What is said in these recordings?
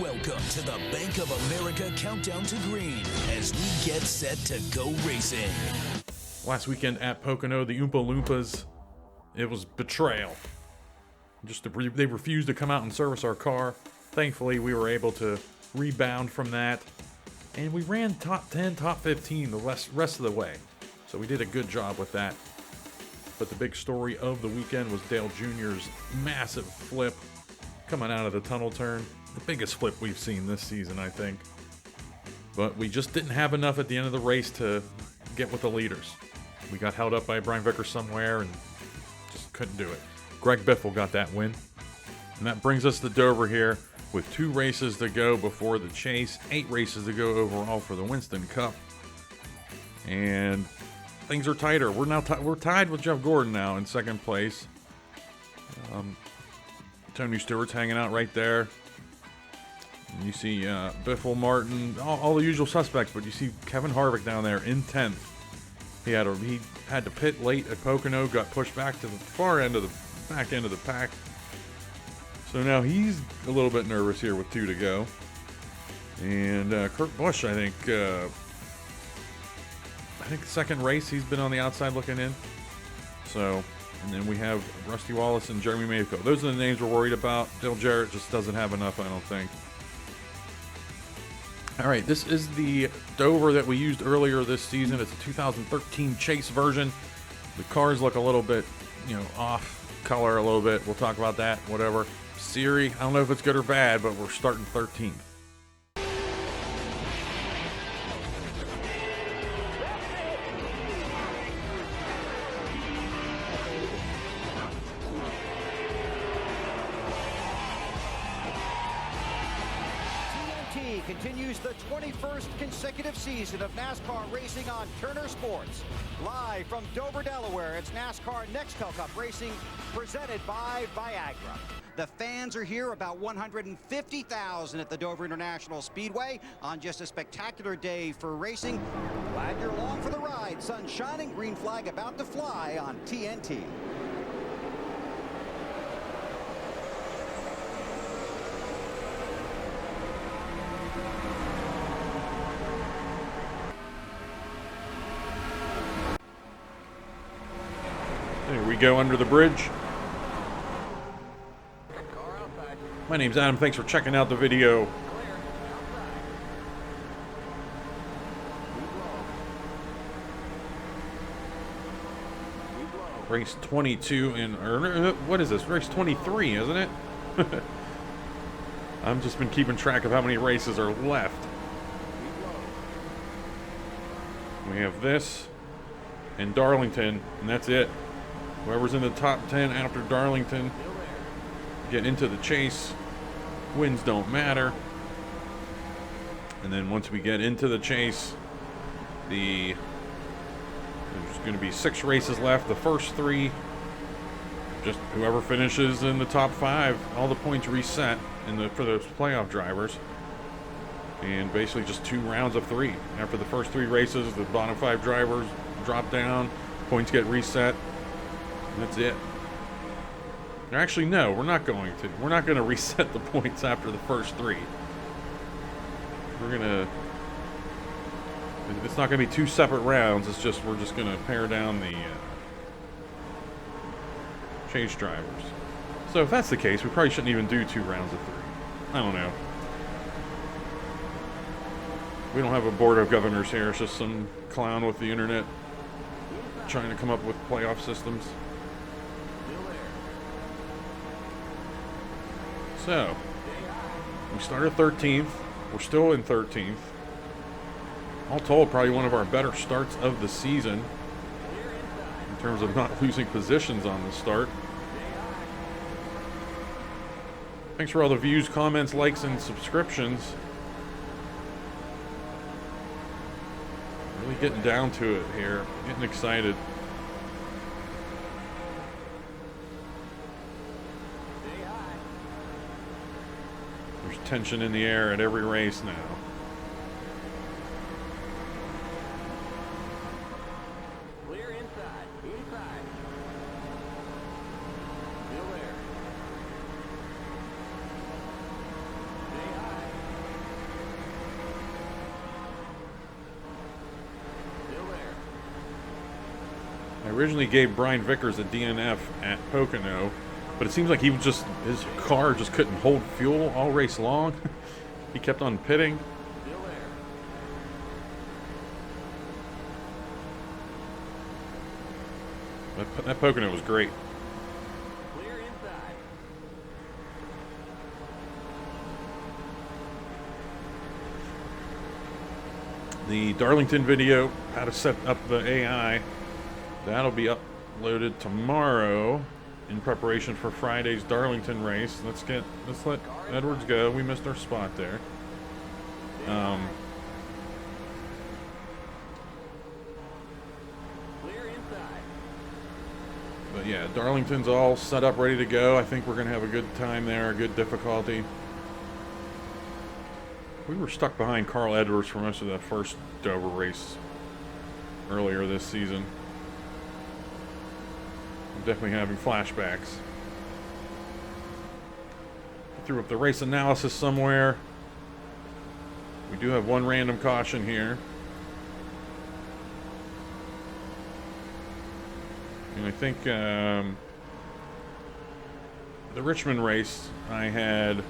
Welcome to the Bank of America Countdown to Green as we get set to go racing. Last weekend at Pocono, the Oompa Loompas, it was betrayal. They refused to come out and service our car. Thankfully, we were able to rebound from that. And we ran top 10, top 15 the rest of the way. So we did a good job with that. But the big story of the weekend was Dale Jr.'s massive flip coming out of the tunnel turn. The biggest flip we've seen this season, I think. But we just didn't have enough at the end of the race to get with the leaders. We got held up by Brian Vickers somewhere and just couldn't do it. Greg Biffle got that win. And that brings us to Dover here with 2 races to go before the chase. 8 races to go overall for the Winston Cup. And things are tighter. We're tied with Jeff Gordon now in second place. Tony Stewart's hanging out right there. And you see Biffle, Martin, all the usual suspects, but you see Kevin Harvick down there in 10th. He had to pit late at Pocono, got pushed back to the back end of the pack. So now he's a little bit nervous here with 2 to go. And Kurt Busch, I think the second race he's been on the outside looking in. So, and then we have Rusty Wallace and Jeremy Mayfield. Those are the names we're worried about. Dale Jarrett just doesn't have enough, I don't think. All right, this is the Dover that we used earlier this season. It's a 2013 Chase version. The cars look a little bit, off color a little bit. We'll talk about that, whatever. Siri, I don't know if it's good or bad, but we're starting 13th. Continues the 21st consecutive season of NASCAR racing on Turner Sports. Live from Dover, Delaware, it's NASCAR Nextel Cup Racing presented by Viagra. The fans are here, about 150,000 at the Dover International Speedway on just a spectacular day for racing. Glad you're along for the ride. Sun shining, green flag about to fly on TNT. Here we go under the bridge. My name's Adam. Thanks for checking out the video. Race 22 what is this? Race 23, isn't it? I've just been keeping track of how many races are left. We have this and Darlington, and that's it. Whoever's in the top 10 after Darlington get into the chase. Wins don't matter. And then once we get into the chase, there's going to be 6 races left. The first 3, just whoever finishes in the top 5, all the points reset for those playoff drivers. And basically just 2 rounds of 3. After the first 3 races, the bottom 5 drivers drop down, points get reset. That's it. Actually, no, we're not going to. We're not going to reset the points after the first 3. It's not going to be 2 separate rounds. It's just, we're just going to pare down the chase drivers. So if that's the case, we probably shouldn't even do 2 rounds of 3. I don't know. We don't have a board of governors here. It's just some clown with the internet trying to come up with playoff systems. So, we started 13th. We're still in 13th. All told, probably one of our better starts of the season in terms of not losing positions on the start. Thanks for all the views, comments, likes, and subscriptions. Really getting down to it here. Getting excited. Tension in the air at every race now. Clear inside. Still there. originally gave Brian Vickers a DNF at Pocono, but it seems like his car just couldn't hold fuel all race long. He kept on pitting. That Pocono was great. Clear inside. The Darlington video, how to set up the AI, that'll be uploaded tomorrow in preparation for Friday's Darlington race. Let's let Edwards go. We missed our spot there. Clear inside. But yeah, Darlington's all set up, ready to go. I think we're going to have a good time there, a good difficulty. We were stuck behind Carl Edwards for most of the first Dover race earlier this season. I'm definitely having flashbacks. Threw up the race analysis somewhere. We do have one random caution here. And I think the Richmond race I had...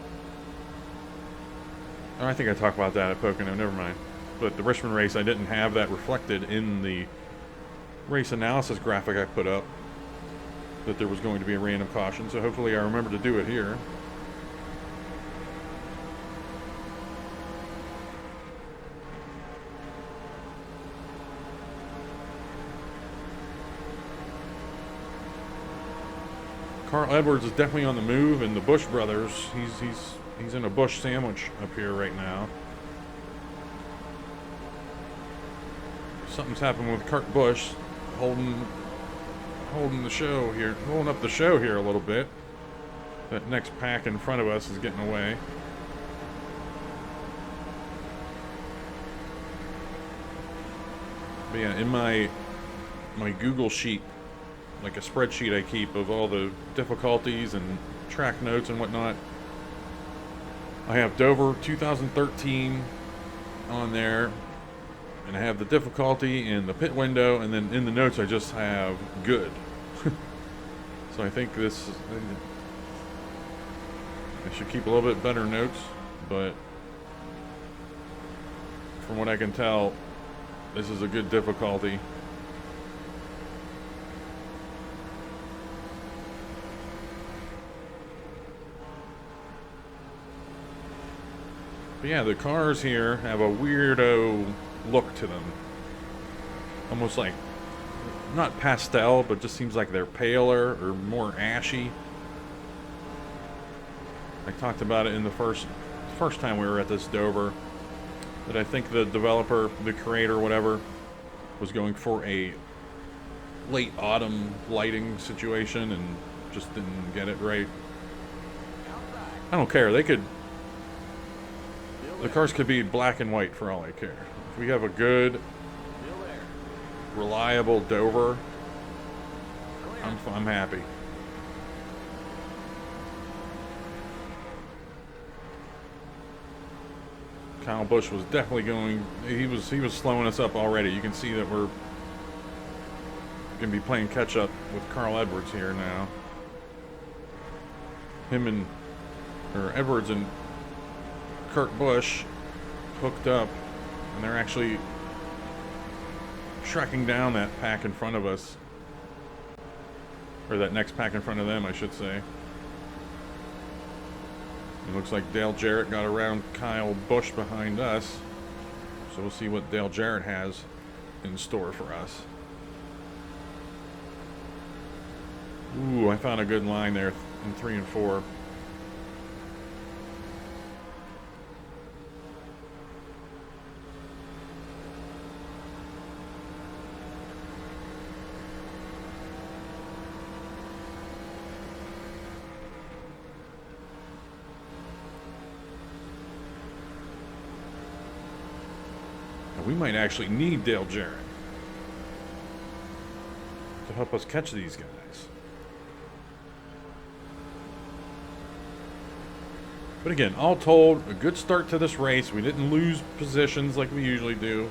Oh, I think I talked about that at Pocono, never mind. But the Richmond race, I didn't have that reflected in the race analysis graphic I put up, that there was going to be a random caution, so hopefully I remember to do it here. Carl Edwards is definitely on the move, and the Bush brothers, he's in a Bush sandwich up here right now. Something's happened with Kurt Busch, holding the show here, holding up the show here a little bit. That next pack in front of us is getting away. But yeah, in my Google sheet, like a spreadsheet I keep of all the difficulties and track notes and whatnot, I have Dover 2013 on there, and I have the difficulty in the pit window, and then in the notes I just have good. So I think I should keep a little bit better notes, but from what I can tell, this is a good difficulty. But yeah, the cars here have a weirdo look to them. Almost like, not pastel, but just seems like they're paler or more ashy. I talked about it in the first time we were at this Dover, that I think the developer, the creator, whatever, was going for a late autumn lighting situation and just didn't get it right. I don't care. The cars could be black and white for all I care. If we have a good, reliable Dover, I'm happy. Kyle Busch was definitely going. He was slowing us up already. You can see that we're going to be playing catch up with Carl Edwards here now. Edwards and Kurt Busch hooked up, and they're actually tracking down that pack in front of us, or that next pack in front of them, I should say. It looks like Dale Jarrett got around Kyle Busch behind us, so we'll see what Dale Jarrett has in store for us. Ooh, I found a good line there in 3 and 4. We might actually need Dale Jarrett to help us catch these guys. But again, all told, a good start to this race. We didn't lose positions like we usually do.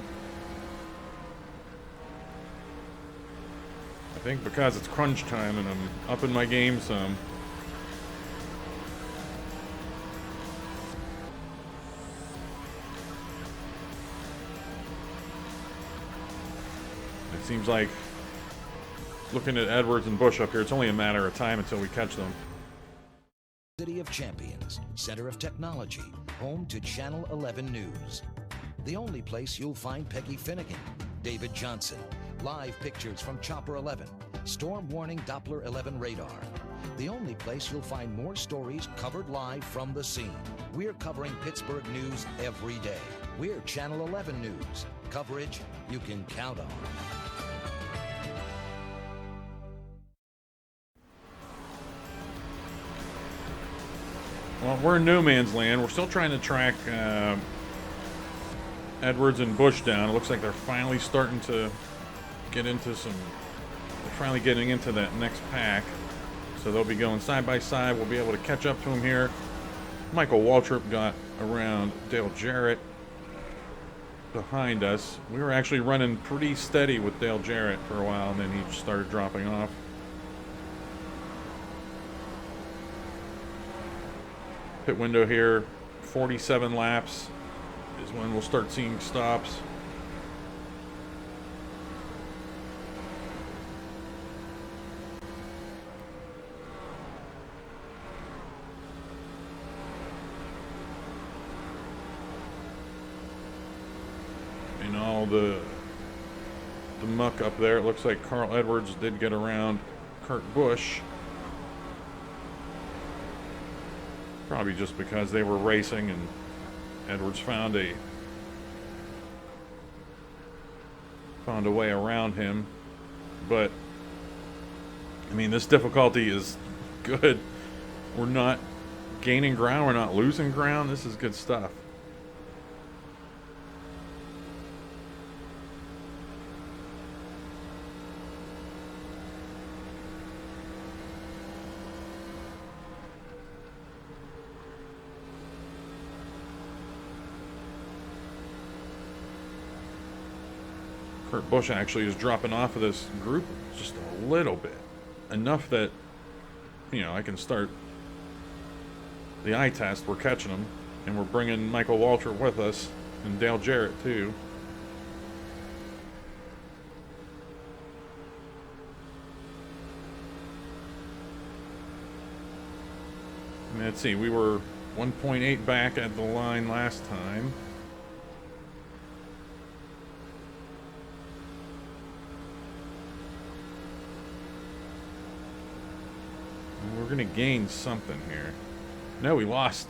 think because it's crunch time and I'm upping my game some. It seems like, looking at Edwards and Bush up here, it's only a matter of time until we catch them. City of Champions, Center of Technology, home to Channel 11 News. The only place you'll find Peggy Finnegan, David Johnson, live pictures from Chopper 11, storm warning Doppler 11 radar. The only place you'll find more stories covered live from the scene. We're covering Pittsburgh news every day. We're Channel 11 News, coverage you can count on. Well, we're in no man's land. We're still trying to track Edwards and Bush down. It looks like they're finally starting to get into some... They're finally getting into that next pack. So they'll be going side by side. We'll be able to catch up to them here. Michael Waltrip got around Dale Jarrett behind us. We were actually running pretty steady with Dale Jarrett for a while, and then he just started dropping off. Pit window here, 47 laps is when we'll start seeing stops. And all the muck up there, it looks like Carl Edwards did get around Kurt Busch. Probably just because they were racing and Edwards found a way around him. But I mean, this difficulty is good. We're not gaining ground, we're not losing ground. This is good stuff. Kurt Busch actually is dropping off of this group just a little bit. Enough that, you know, I can start the eye test. We're catching them, and we're bringing Michael Waltrip with us, and Dale Jarrett too. And let's see, we were 1.8 back at the line last time. We're gonna gain something here. No, we lost.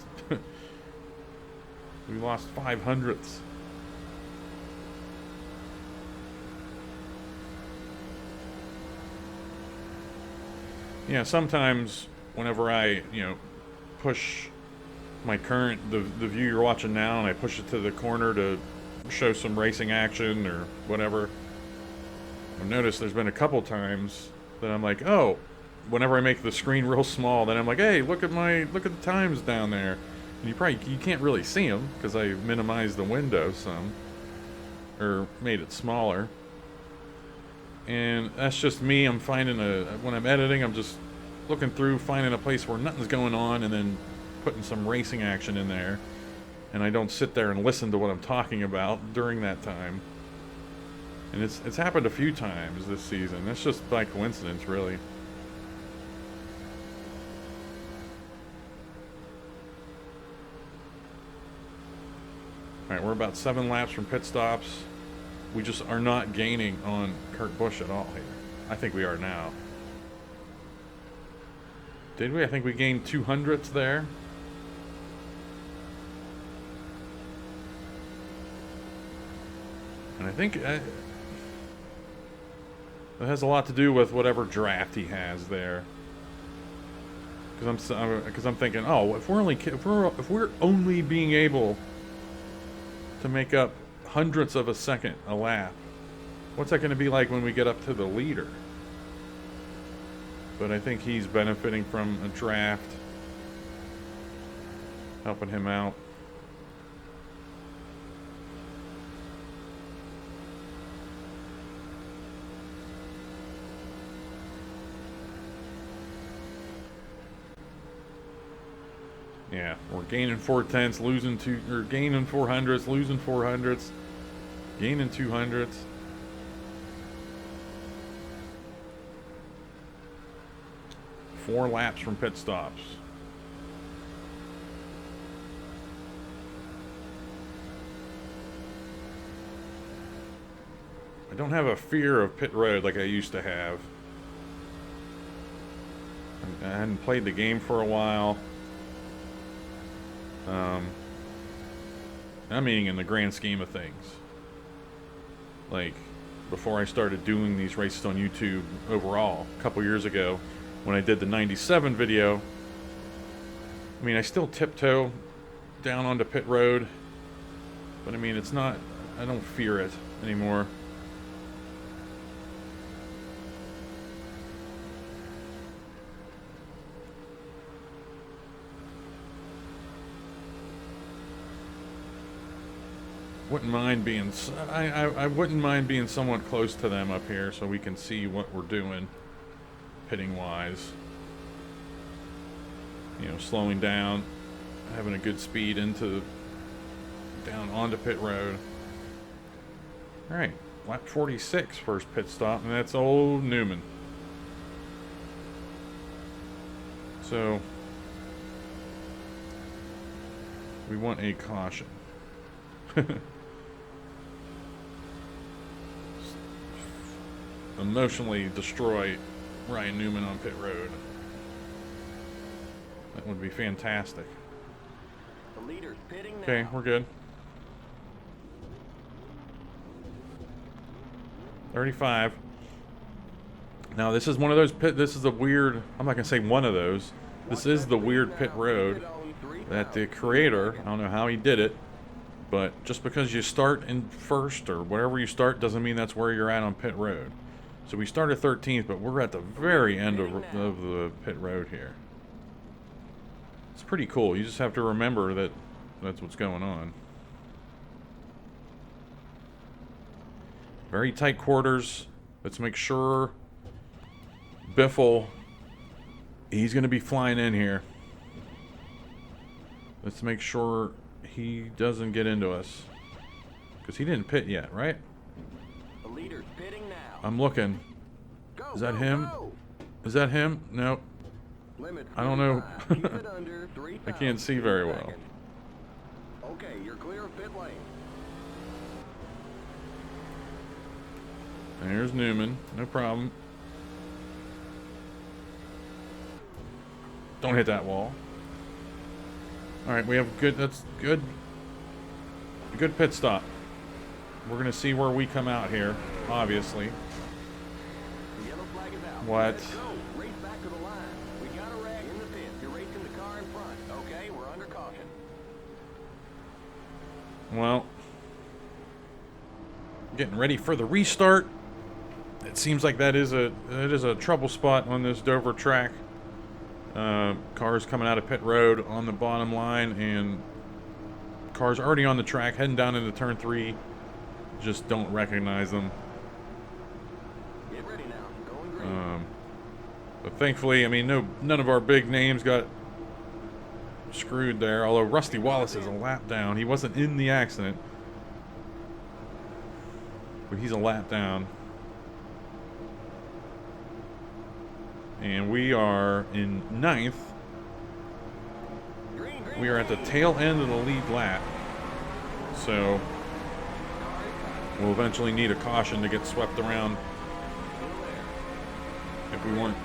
We lost 5/100ths. Yeah, sometimes whenever I, push my current, the view you're watching now, and I push it to the corner to show some racing action or whatever, I've noticed there's been a couple times that I'm like, oh, whenever I make the screen real small, then I'm like, hey, look at the times down there. And you can't really see them because I minimized the window some, or made it smaller. And that's just me. I'm finding when I'm editing, I'm just looking through, finding a place where nothing's going on, and then putting some racing action in there. And I don't sit there and listen to what I'm talking about during that time. And it's happened a few times this season. That's just by coincidence, really. Alright, we're about 7 laps from pit stops. We just are not gaining on Kurt Busch at all here. I think we are now. Did we? I think we gained 2/100ths there. And I think that has a lot to do with whatever draft he has there. Because I'm thinking, oh, if we're only being able to make up hundredths of a second a lap, what's that going to be like when we get up to the leader? But I think he's benefiting from a draft, helping him out. Yeah, we're gaining 4/10, losing two, or gaining 400s, losing 400s, gaining 200s. Four laps from pit stops. I don't have a fear of pit road like I used to have. I hadn't played the game for a while. I mean, in the grand scheme of things. Like, before I started doing these races on YouTube overall, a couple years ago, when I did the 97 video, I mean, I still tiptoe down onto pit road, but I mean, it's not, I don't fear it anymore. Wouldn't mind being, I wouldn't mind being somewhat close to them up here so we can see what we're doing pitting wise. You know, slowing down, having a good speed into down onto pit road. All right, lap 46, first pit stop, and that's old Newman. So we want a caution. Emotionally destroy Ryan Newman on pit road. That would be fantastic. The leader's pitting now. Okay, we're good. 35. Now this is one of those pit. This is a weird. I'm not gonna say one of those. This is the weird pit road that the creator. I don't know how he did it, but just because you start in first or wherever you start doesn't mean that's where you're at on pit road. So we started 13th, but we're at the very end of the pit road here. It's pretty cool. You just have to remember that that's what's going on. Very tight quarters. Let's make sure Biffle, he's going to be flying in here. Let's make sure he doesn't get into us. Because he didn't pit yet, right? The leader's pitting now. I'm looking. Is that him? Is that him? No. I don't know. I can't see very well. Okay, you're clear of pit lane. There's Newman. No problem. Don't hit that wall. Alright, we have good, that's good. A good pit stop. We're going to see where we come out here, obviously. The yellow flag is out. What? Let's go. Race back to the line. We got a wreck in the pit. You're racing the car in front. Okay, we're under caution. Well, getting ready for the restart. It seems like that is a trouble spot on this Dover track. Cars coming out of pit road on the bottom line, and cars already on the track heading down into turn 3 just don't recognize them. Get ready now. Going green. But thankfully, I mean, none of our big names got screwed there. Although Rusty Wallace is a lap down. He wasn't in the accident, but he's a lap down. And we are in 9th. We are at the tail end of the lead lap. So we'll eventually need a caution to get swept around if we want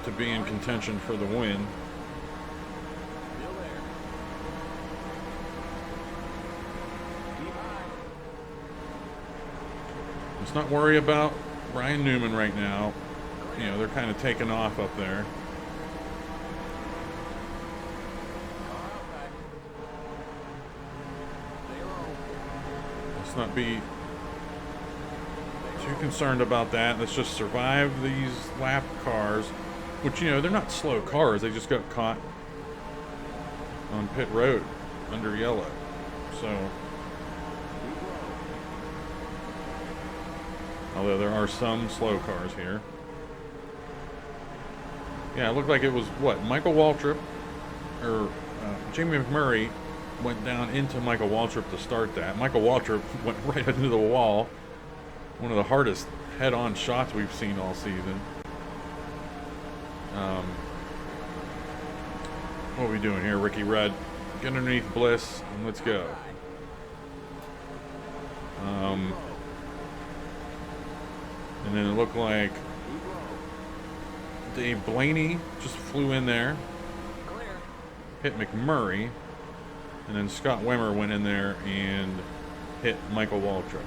to be in contention for the win. Let's not worry about Ryan Newman right now. You know, they're kind of taking off up there. Let's not be too concerned about that. Let's just survive these lap cars, which, you know, they're not slow cars. They just got caught on pit road under yellow. So, although there are some slow cars here. Yeah, it looked like it was, what, Michael Waltrip, or Jamie McMurray went down into Michael Waltrip to start that. Michael Waltrip went right into the wall. One of the hardest head-on shots we've seen all season. What are we doing here, Ricky Rudd? Get underneath Bliss and let's go. And then it looked like Dave Blaney just flew in there, hit McMurray, and then Scott Wimmer went in there and hit Michael Waltrip.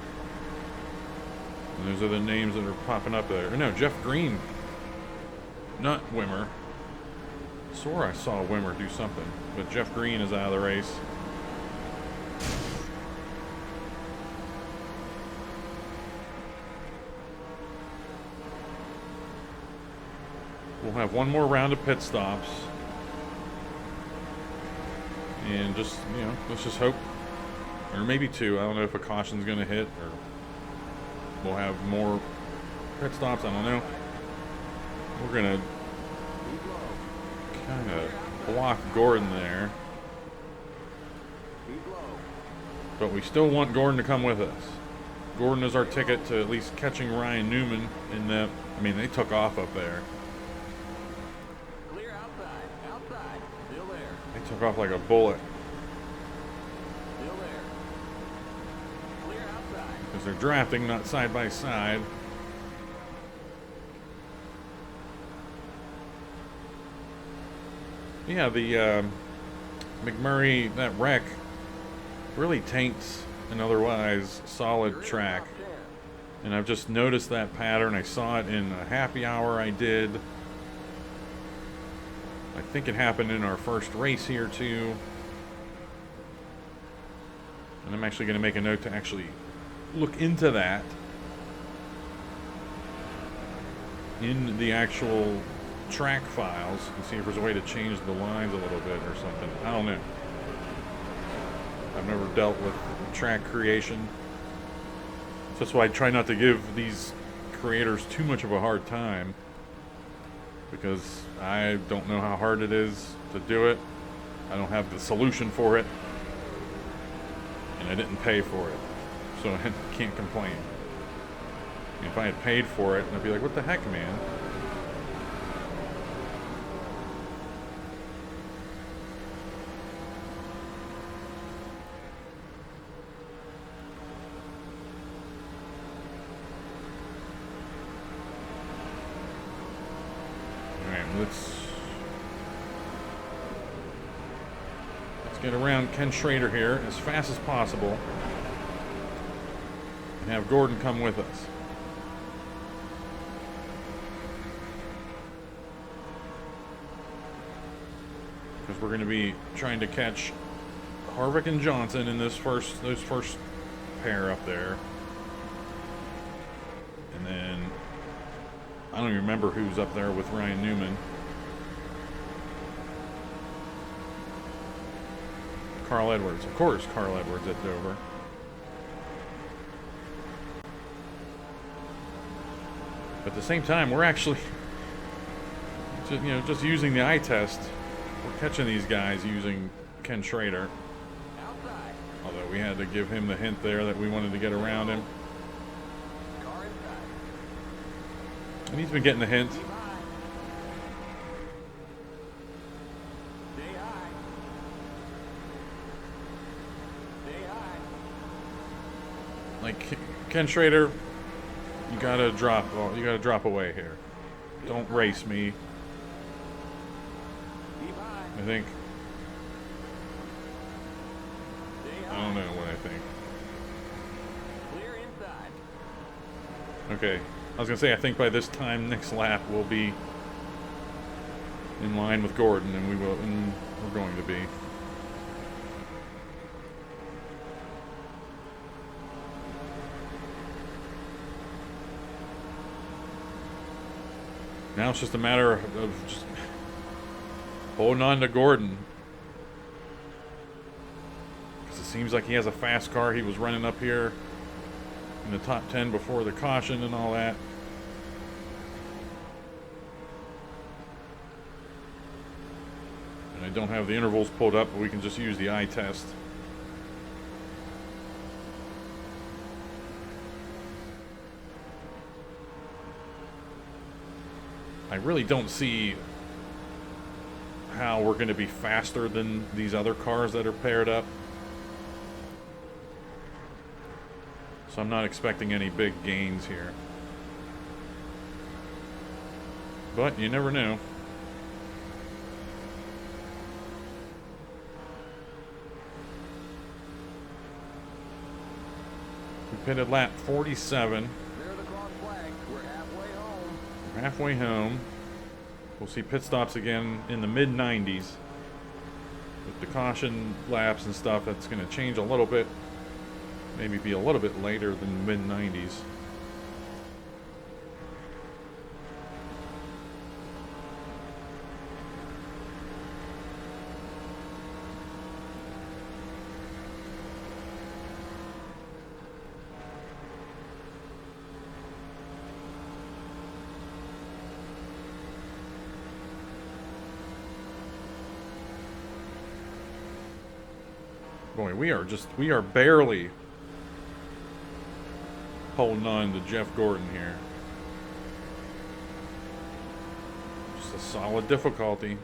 And those are the names that are popping up there. Or no, Jeff Green, not Wimmer. Swore I saw Wimmer do something, but Jeff Green is out of the race. We'll have one more round of pit stops. And just, you know, let's just hope. Or maybe two. I don't know if a caution's going to hit or we'll have more pit stops. I don't know. We're going to kind of block Gordon there. But we still want Gordon to come with us. Gordon is our ticket to at least catching Ryan Newman in the... I mean, they took off up there. Took off like a bullet. Because they're drafting, not side by side. Yeah, the McMurray, that wreck really taints an otherwise solid track. And I've just noticed that pattern. I saw it in a happy hour I did. I think it happened in our first race here too. And I'm actually going to make a note to actually look into that in the actual track files and see if there's a way to change the lines a little bit or something. I don't know. I've never dealt with track creation. So that's why I try not to give these creators too much of a hard time, because I don't know how hard it is to do it. I don't have the solution for it. And I didn't pay for it. So I can't complain. If I had paid for it, I'd be like, what the heck, man? Let's get around Ken Schrader here as fast as possible and have Gordon come with us. Because we're going to be trying to catch Harvick and Johnson in those first pair up there. And then I don't even remember who's up there with Ryan Newman. Carl Edwards. Of course, Carl Edwards at Dover. But at the same time, we're actually, just using the eye test. We're catching these guys using Ken Schrader. Although we had to give him the hint there that we wanted to get around him. And he's been getting the hint. Like Ken Schrader, you gotta drop away here. Don't race me. I think. I don't know what I think. Okay. I was going to say, I think by this time, next lap, we'll be in line with Gordon, and we're going to be. Now it's just a matter of just holding on to Gordon. Because it seems like he has a fast car. He was running up here in the top 10 before the caution and all that. And I don't have the intervals pulled up, but we can just use the eye test. I really don't see how we're going to be faster than these other cars that are paired up. So I'm not expecting any big gains here. But you never know. We pitted lap 47. Clear the cross flag. We're halfway home. We're halfway home. We'll see pit stops again in the mid-90s. With the caution laps and stuff, that's going to change a little bit. Maybe be a little bit later than mid-90s. Boy, we are barely holding on to Jeff Gordon here. Just a solid difficulty.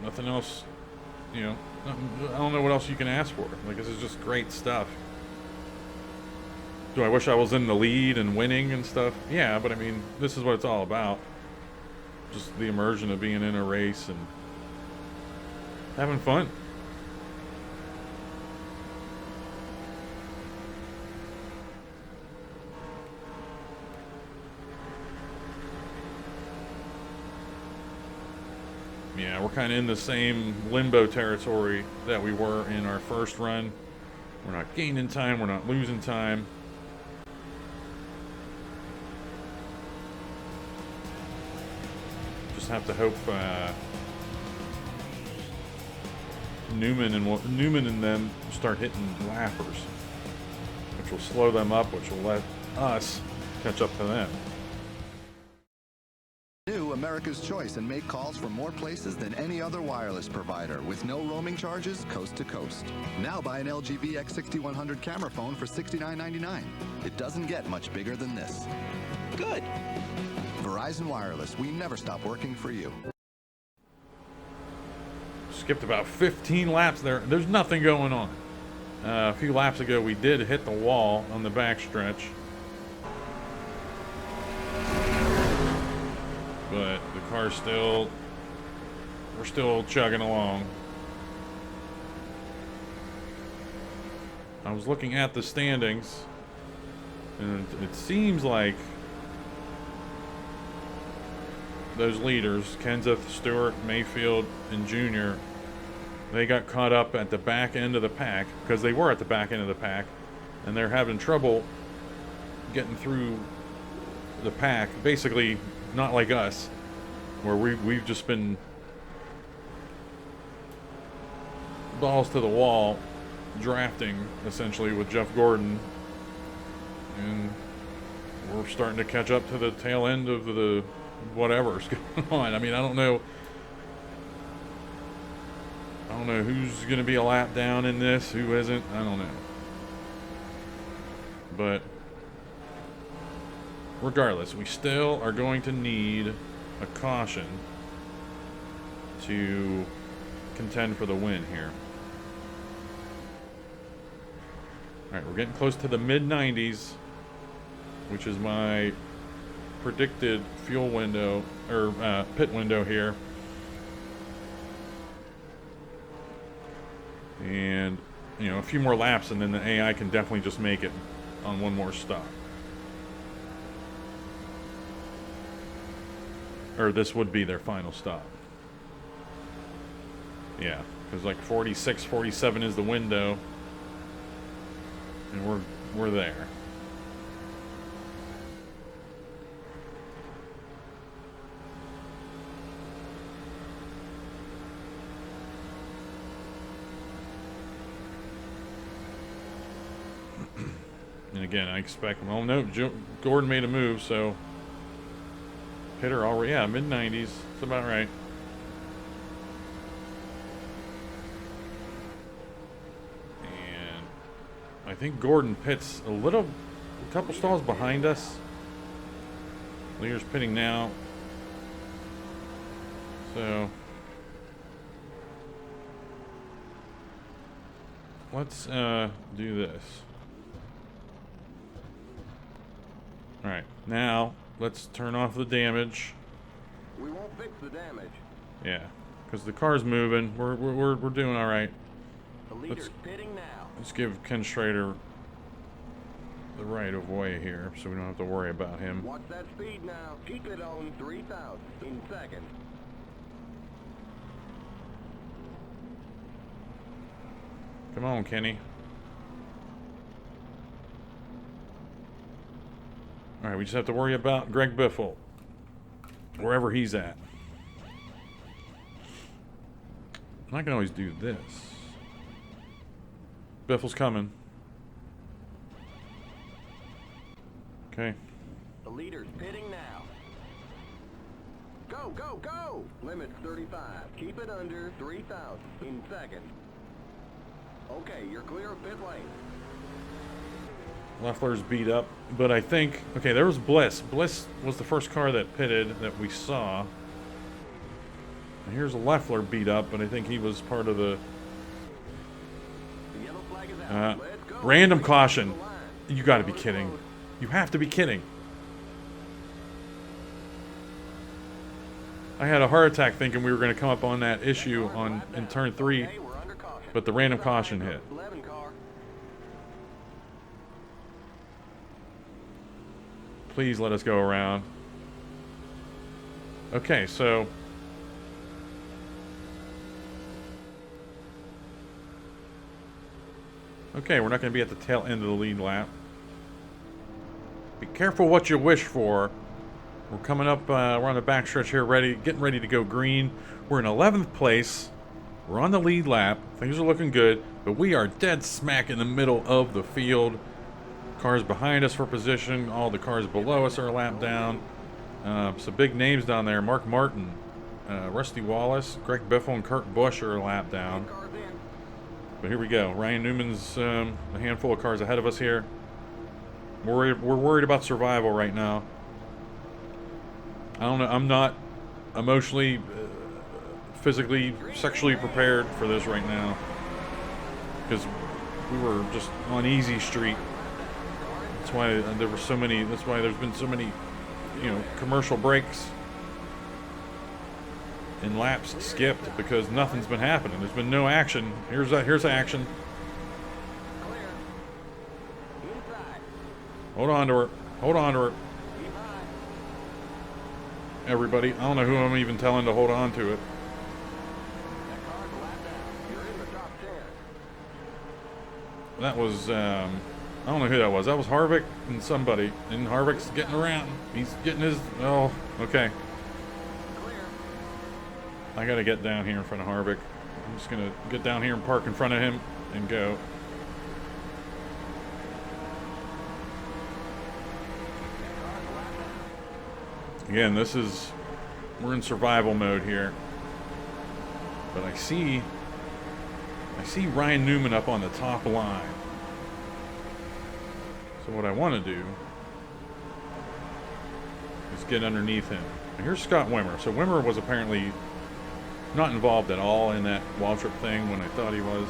Nothing else, you know, I don't know what else you can ask for. Like, this is just great stuff. Do I wish I was in the lead and winning and stuff? Yeah, but I mean, this is what it's all about. Just the immersion of being in a race and having fun. Yeah, we're kind of in the same limbo territory that we were in our first run. We're not gaining time, we're not losing time. Just have to hope Newman and them start hitting lappers, which will slow them up, which will let us catch up to them. New America's Choice, and make calls from more places than any other wireless provider with no roaming charges coast to coast. Now buy an LG VX6100 camera phone for $69.99. It doesn't get much bigger than this. Good. Verizon Wireless, we never stop working for you. Skipped about 15 laps there. There's nothing going on. A few laps ago, we did hit the wall on the backstretch. But the car's still, we're still chugging along. I was looking at the standings, and it seems like those leaders, Kenseth, Stewart, Mayfield, and Junior, they got caught up at the back end of the pack, because they were at the back end of the pack, and they're having trouble getting through the pack. Basically, not like us, where we've just been balls to the wall, drafting essentially with Jeff Gordon, and we're starting to catch up to the tail end of the whatever's going on. I mean, I don't know who's going to be a lap down in this, who isn't. I don't know. But regardless, we still are going to need a caution to contend for the win here. Alright, we're getting close to the mid-90s, which is my predicted fuel window, or pit window here. And, you know, a few more laps and then the AI can definitely just make it on one more stop. Or this would be their final stop. Yeah, because like 46, 47 is the window. And we're there. And again, I expect, well, no, Gordon made a move, so Pitter already, yeah, mid-90s. That's about right. I think Gordon pits a couple stalls behind us. Leader's pitting now. So let's do this. All right, now let's turn off the damage. We won't fix the damage. Yeah, because the car's moving. We're doing all right. The leader's pitting now. Let's give Ken Schrader the right of way here, so we don't have to worry about him. Watch that speed now. Keep it on 3,000 in seconds. Come on, Kenny. All right, we just have to worry about Greg Biffle, wherever he's at. I can always do this. Biffle's coming. Okay. The leader's pitting now. Go, go, go! Limit's 35. Keep it under 3,000 in seconds. Okay, you're clear of pit lane. Leffler's beat up, but I think... Okay, there was Bliss. Bliss was the first car that pitted that we saw. And here's Leffler beat up, but I think he was part of the... The yellow flag is out. Let's go. Random caution. You gotta be kidding. You have to be kidding. I had a heart attack thinking we were going to come up on that issue in turn 3, Okay, we're under caution. but the random caution hit. 11 car. Please let us go around. Okay, so... Okay, we're not going to be at the tail end of the lead lap. Be careful what you wish for. We're coming up, we're on the backstretch here, getting ready to go green. We're in 11th place. We're on the lead lap. Things are looking good, but we are dead smack in the middle of the field. Cars behind us for position. All the cars below us are a lap down. Some big names down there. Mark Martin, Rusty Wallace, Greg Biffle, and Kurt Busch are a lap down. Cars in. But here we go. Ryan Newman's a handful of cars ahead of us here. We're worried about survival right now. I don't know. I'm not emotionally, physically, sexually prepared for this right now. Because we were just on easy street. That's why there were so many. That's why there's been so many, commercial breaks and laps skipped because nothing's been happening. There's been no action. Here's action. Clear. Inside. Hold on to her. Hold on to her. Keep high. Everybody. I don't know who I'm even telling to hold on to it. That car's a lap down. You're in the top 10. That was, I don't know who that was. That was Harvick and somebody. And Harvick's getting around. He's getting his, oh, okay. Clear. I gotta get down here in front of Harvick. I'm just gonna get down here and park in front of him and go. Again, we're in survival mode here. But I see Ryan Newman up on the top line. So what I want to do is get underneath him. And here's Scott Wimmer. So Wimmer was apparently not involved at all in that Waltrip thing when I thought he was.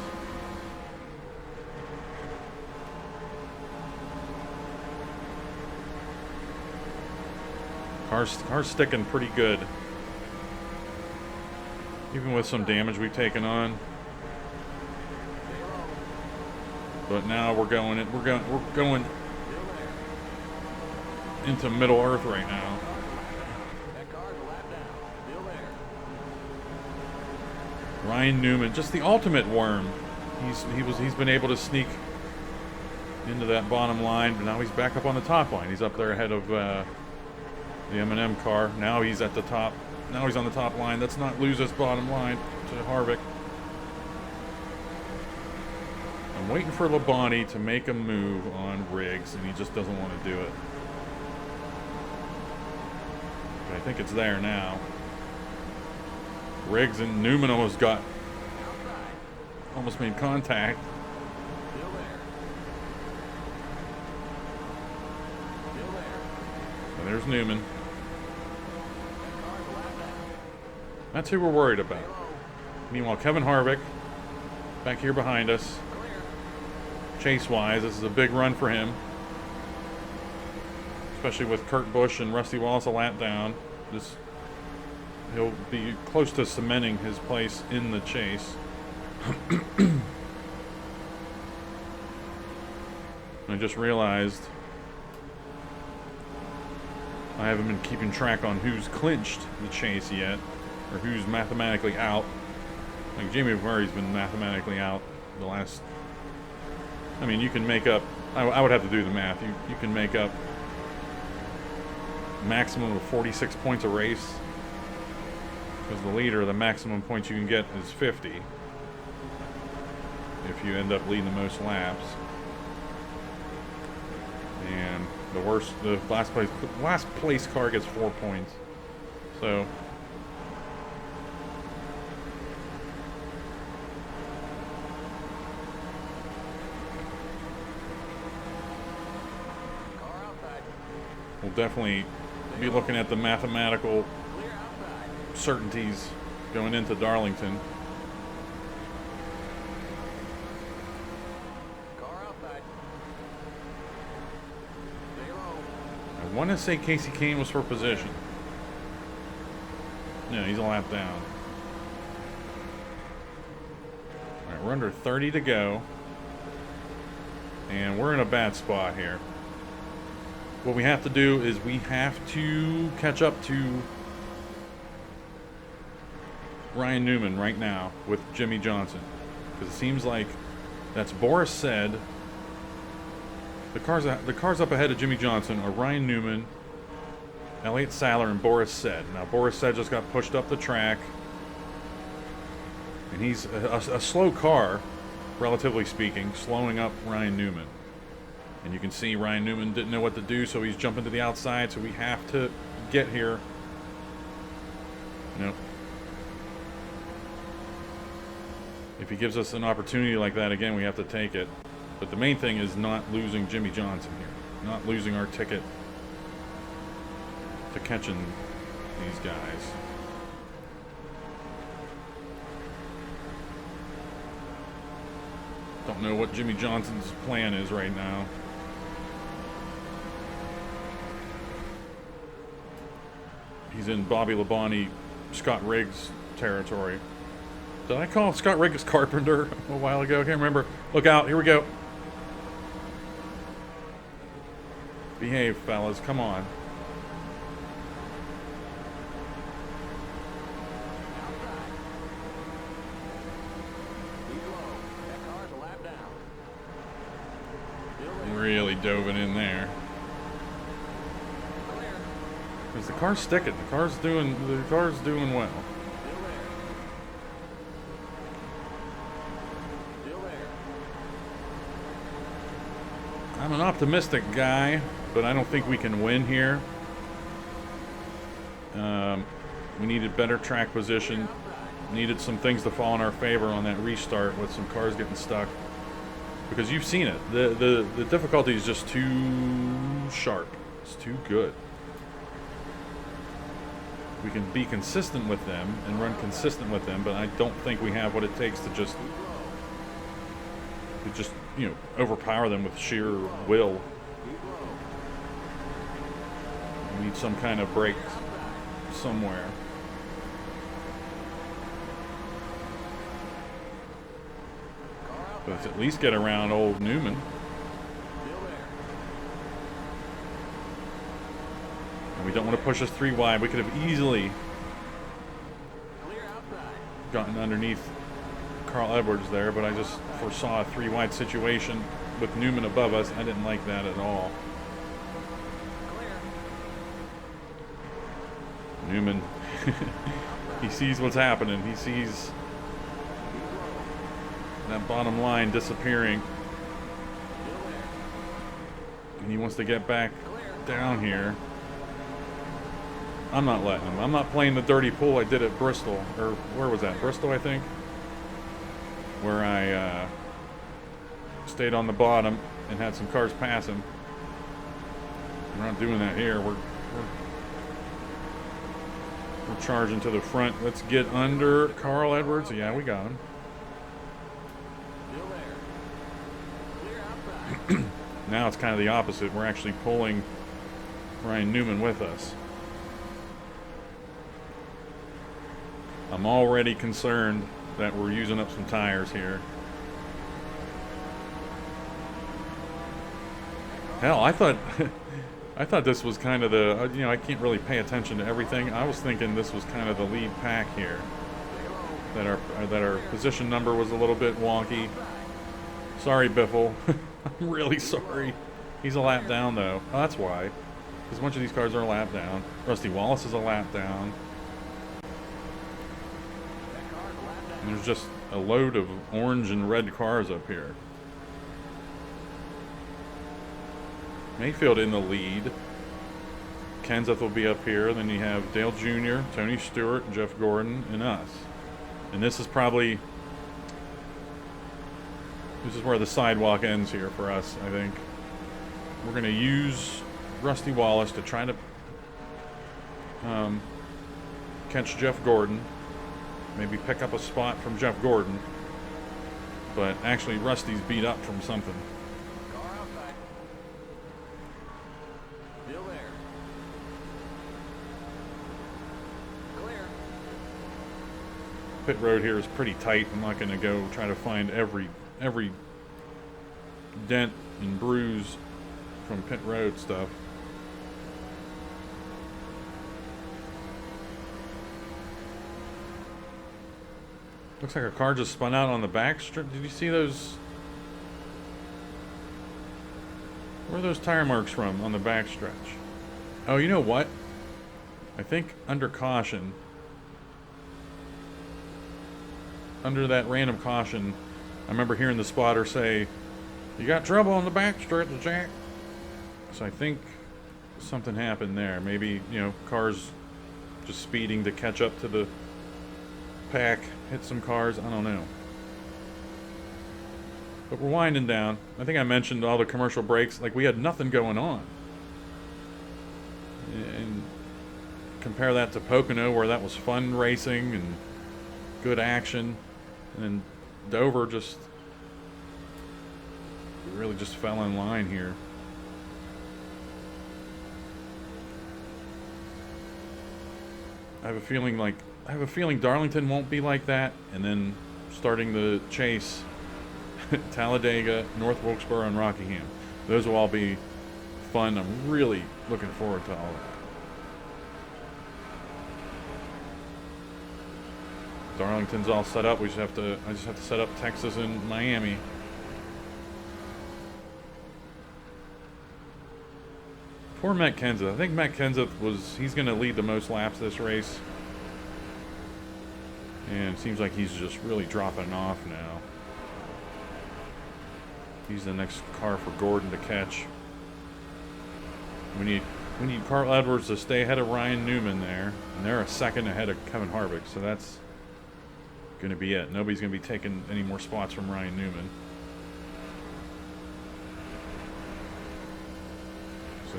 Car's sticking pretty good. Even with some damage we've taken on. But now we're going into Middle Earth right now. That car's a lap down. Still there. Ryan Newman, just the ultimate worm. He's been able to sneak into that bottom line, but now he's back up on the top line. He's up there ahead of the M&M car. Now he's at the top. Now he's on the top line. Let's not lose this bottom line to Harvick. I'm waiting for Labonte to make a move on Riggs, and he just doesn't want to do it. But I think it's there now. Riggs and Newman almost made contact. Still there. there's Newman. That's who we're worried about. Meanwhile, Kevin Harvick back here behind us. Chase-wise, this is a big run for him. Especially with Kurt Busch and Rusty Wallace a lap down. He'll be close to cementing his place in the chase. I just realized I haven't been keeping track on who's clinched the chase yet, or who's mathematically out. Like Jamie Murray's been mathematically out the last. I mean, you can make up. I would have to do the math. You can make up maximum of 46 points a race. Because the leader, the maximum points you can get is 50. If you end up leading the most laps. And the last place car gets 4 points. So we'll definitely be looking at the mathematical certainties going into Darlington. I want to say Casey Kane was for position. No, he's a lap down. Alright, we're under 30 to go. And we're in a bad spot here. What we have to do is we have to catch up to Ryan Newman right now with Jimmy Johnson, because it seems like that's Boris Said. The cars up ahead of Jimmy Johnson are Ryan Newman, Elliott Sadler, and Boris Said. Now Boris Said just got pushed up the track, and he's a slow car, relatively speaking, slowing up Ryan Newman. And you can see Ryan Newman didn't know what to do, so he's jumping to the outside. So we have to get here. You know, if he gives us an opportunity like that again, we have to take it. But the main thing is not losing Jimmy Johnson here. Not losing our ticket to catching these guys. Don't know what Jimmy Johnson's plan is right now. He's in Bobby Labonte, Scott Riggs territory. Did I call Scott Riggs Carpenter a while ago? I can't remember. Look out, here we go. Behave, fellas, come on. Really dove it in there. Is the car sticking? The car's doing well. I'm an optimistic guy, but I don't think we can win here. We needed better track position. Needed some things to fall in our favor on that restart with some cars getting stuck. Because you've seen it. The difficulty is just too sharp. It's too good. We can be consistent with them and run consistent with them, but I don't think we have what it takes to just you know, overpower them with sheer will. We need some kind of break somewhere. Let's at least get around old Newman. And we don't want to push us 3 wide. We could have easily gotten underneath Carl Edwards there, but I just foresaw a 3 wide situation with Newman above us. I didn't like that at all. Newman, he sees what's happening. He sees that bottom line disappearing, and he wants to get back down here. I'm not letting him. I'm not playing the dirty pool I did at Bristol, or where was that? Bristol, I think, where I stayed on the bottom and had some cars pass him. We're not doing that here. We're We're charging to the front. Let's get under Carl Edwards. Yeah, we got him. Still there. Clear outside. Now it's kind of the opposite. We're actually pulling Ryan Newman with us. I'm already concerned that we're using up some tires here. Hell, I thought this was kind of the, I can't really pay attention to everything. I was thinking this was kind of the lead pack here. That our position number was a little bit wonky. Sorry, Biffle. I'm really sorry. He's a lap down, though. Oh, that's why. Because a bunch of these cars are a lap down. Rusty Wallace is a lap down. And there's just a load of orange and red cars up here. Mayfield in the lead. Kenseth will be up here. Then you have Dale Jr., Tony Stewart, Jeff Gordon, and us. And this is probably... This is where the sidewalk ends here for us, I think. We're going to use Rusty Wallace to try to catch Jeff Gordon. Maybe pick up a spot from Jeff Gordon. But actually, Rusty's beat up from something. Car outside. Still there. Clear. Pit road here is pretty tight. I'm not going to go try to find every dent and bruise from pit road stuff. Looks like a car just spun out on the back strip. Did you see those? Where are those tire marks from on the back stretch? Oh, you know what? I think under caution, under that random caution, I remember hearing the spotter say, "You got trouble on the back stretch, Jack." So I think something happened there. Maybe, cars just speeding to catch up to the pack, hit some cars. I don't know. But we're winding down. I think I mentioned all the commercial breaks. Like, we had nothing going on. And compare that to Pocono, where that was fun racing and good action. And then Dover really just fell in line here. I have a feeling Darlington won't be like that, and then starting the chase, Talladega, North Wilkesboro, and Rockingham. Those will all be fun. I'm really looking forward to all of that. Darlington's all set up. I just have to set up Texas and Miami. Poor Matt Kenseth. I think Matt Kenseth he's going to lead the most laps this race. And it seems like he's just really dropping off now. He's the next car for Gordon to catch. We need Carl Edwards to stay ahead of Ryan Newman there. And they're a second ahead of Kevin Harvick. So that's going to be it. Nobody's going to be taking any more spots from Ryan Newman. So,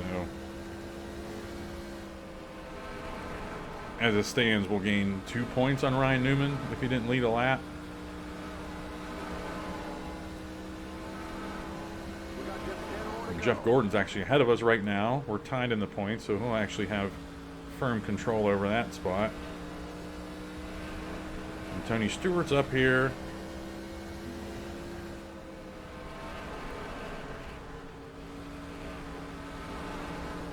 as it stands, we'll gain 2 points on Ryan Newman if he didn't lead a lap. And Jeff Gordon's actually ahead of us right now. We're tied in the points, so he'll actually have firm control over that spot. And Tony Stewart's up here.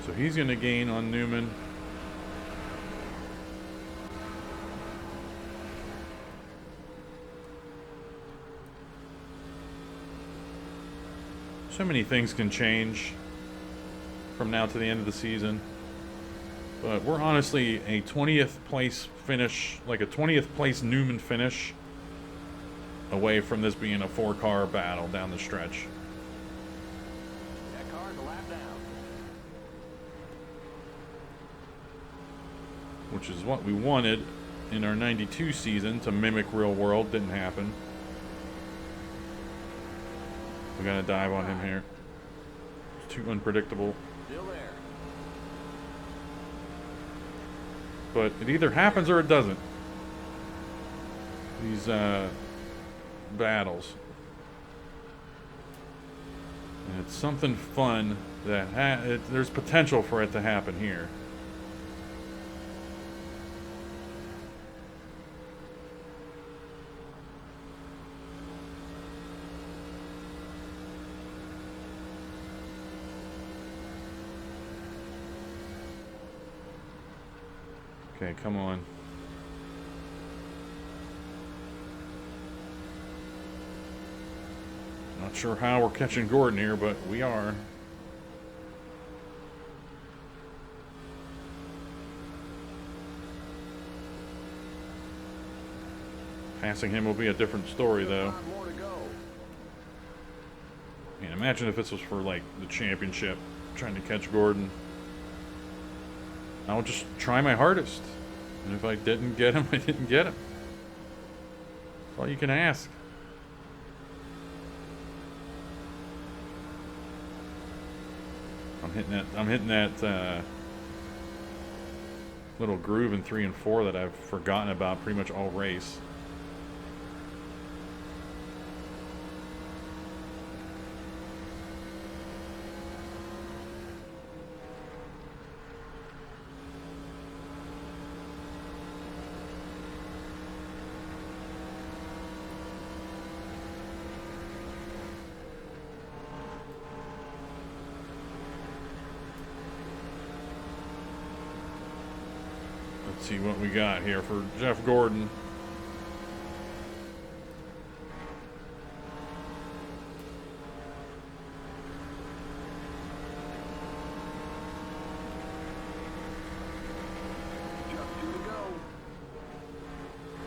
So he's going to gain on Newman. So many things can change from now to the end of the season. But we're honestly a 20th place finish, like a 20th place Newman finish, away from this being a 4-car battle down the stretch. That car's a lap down. Which is what we wanted in our 92 season to mimic real world. Didn't happen. We gotta dive on him here. It's too unpredictable. Still there. but it either happens or it doesn't. These battles. And it's something fun that there's potential for it to happen here. Okay, come on. Not sure how we're catching Gordon here, but we are. Passing him will be a different story, though. I mean, imagine if this was for, like, the championship, trying to catch Gordon. I would just try my hardest. And if I didn't get him, I didn't get him. That's all you can ask. I'm hitting that little groove in 3 and 4 that I've forgotten about pretty much all race. Let's see what we got here for Jeff Gordon.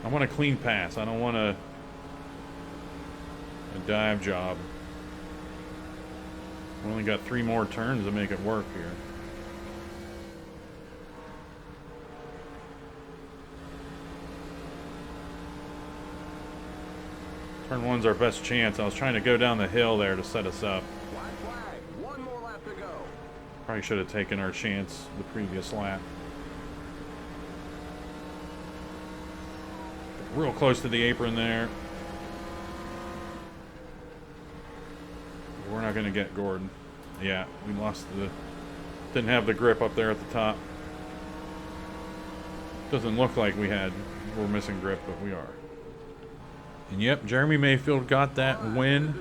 I want a clean pass. I don't want a dive job. We only got 3 more turns to make it work here. Turn 1's our best chance. I was trying to go down the hill there to set us up. White flag. 1 more lap to go. Probably should have taken our chance the previous lap. Real close to the apron there. We're not going to get Gordon. Yeah, we lost didn't have the grip up there at the top. Doesn't look like we're missing grip, but we are. And yep, Jeremy Mayfield got that win.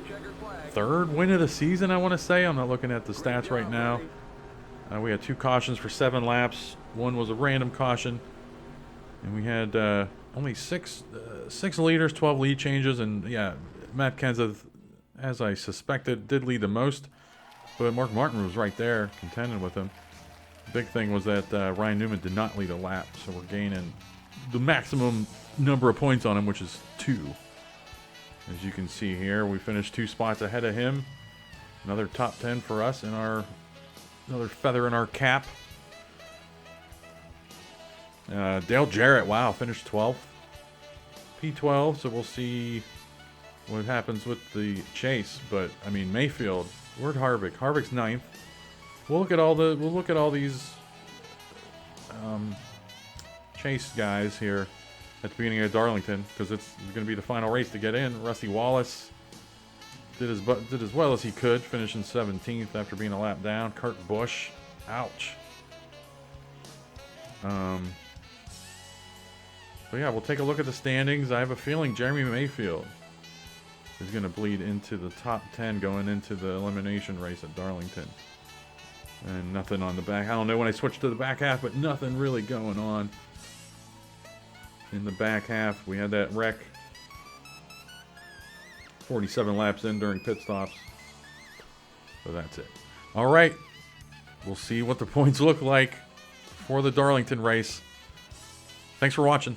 3rd win of the season, I want to say. I'm not looking at the stats right now. We had 2 cautions for 7 laps. 1 was a random caution. And we had only 6 leaders, 12 lead changes. And yeah, Matt Kenseth, as I suspected, did lead the most. But Mark Martin was right there, contending with him. The big thing was that Ryan Newman did not lead a lap. So we're gaining the maximum number of points on him, which is 2. As you can see here, we finished 2 spots ahead of him. Another top 10 for us in another feather in our cap. Dale Jarrett, wow, finished 12th. P12, so we'll see what happens with the chase. But I mean, Mayfield, where'd Harvick? Harvick's 9th. We'll look at all these chase guys here at the beginning of Darlington, because it's going to be the final race to get in. Rusty Wallace did as well as he could, finishing 17th after being a lap down. Kurt Busch, ouch. But yeah, we'll take a look at the standings. I have a feeling Jeremy Mayfield is going to bleed into the top 10 going into the elimination race at Darlington. And nothing on the back. I don't know when I switched to the back half, but nothing really going on in the back half. We had that wreck 47 laps in during pit stops. So that's it. All right. We'll see what the points look like for the Darlington race. Thanks for watching.